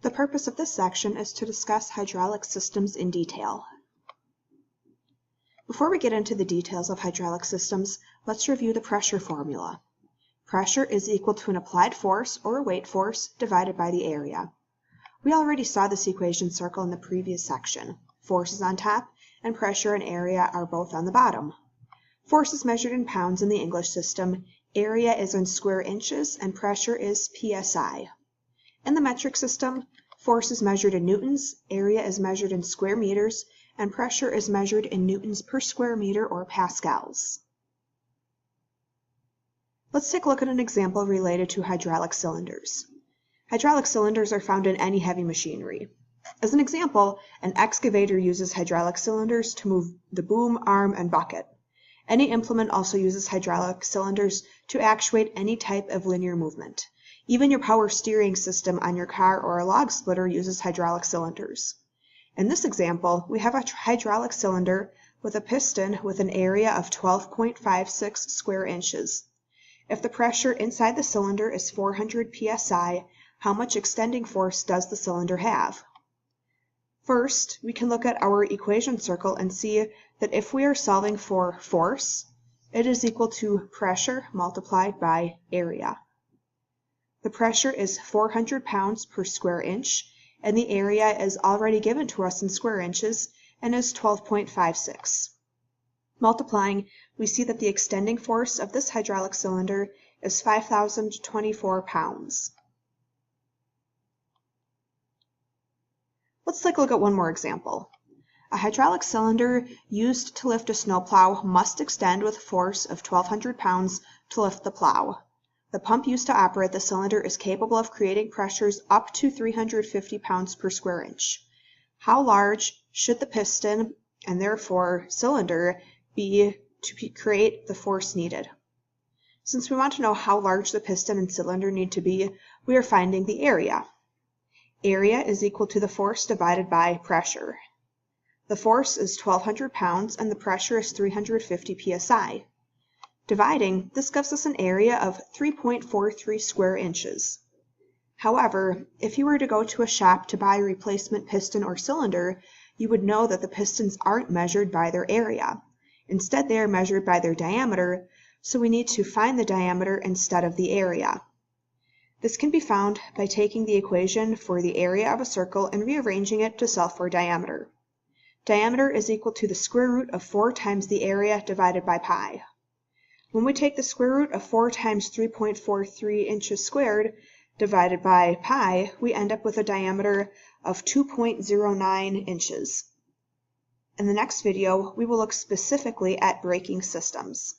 The purpose of this section is to discuss hydraulic systems in detail. Before we get into the details of hydraulic systems, let's review the pressure formula. Pressure is equal to an applied force or weight force divided by the area. We already saw this equation circle in the previous section. Force is on top and pressure and area are both on the bottom. Force is measured in pounds in the English system, area is in square inches, and pressure is PSI. In the metric system, force is measured in newtons, area is measured in square meters, and pressure is measured in newtons per square meter or pascals. Let's take a look at an example related to hydraulic cylinders. Hydraulic cylinders are found in any heavy machinery. As an example, an excavator uses hydraulic cylinders to move the boom, arm, and bucket. Any implement also uses hydraulic cylinders to actuate any type of linear movement. Even your power steering system on your car or a log splitter uses hydraulic cylinders. In this example, we have a hydraulic cylinder with a piston with an area of 12.56 square inches. If the pressure inside the cylinder is 400 psi, how much extending force does the cylinder have? First, we can look at our equation circle and see that if we are solving for force, it is equal to pressure multiplied by area. The pressure is 400 pounds per square inch, and the area is already given to us in square inches and is 12.56. Multiplying, we see that the extending force of this hydraulic cylinder is 5,024 pounds. Let's take a look at one more example. A hydraulic cylinder used to lift a snowplow must extend with a force of 1,200 pounds to lift the plow. The pump used to operate the cylinder is capable of creating pressures up to 350 pounds per square inch. How large should the piston, and therefore cylinder, be to create the force needed? Since we want to know how large the piston and cylinder need to be, we are finding the area. Area is equal to the force divided by pressure. The force is 1,200 pounds and the pressure is 350 psi. Dividing, this gives us an area of 3.43 square inches. However, if you were to go to a shop to buy a replacement piston or cylinder, you would know that the pistons aren't measured by their area. Instead, they are measured by their diameter, so we need to find the diameter instead of the area. This can be found by taking the equation for the area of a circle and rearranging it to solve for diameter. Diameter is equal to the square root of 4 times the area divided by pi. When we take the square root of 4 times 3.43 inches squared divided by pi, we end up with a diameter of 2.09 inches. In the next video, we will look specifically at braking systems.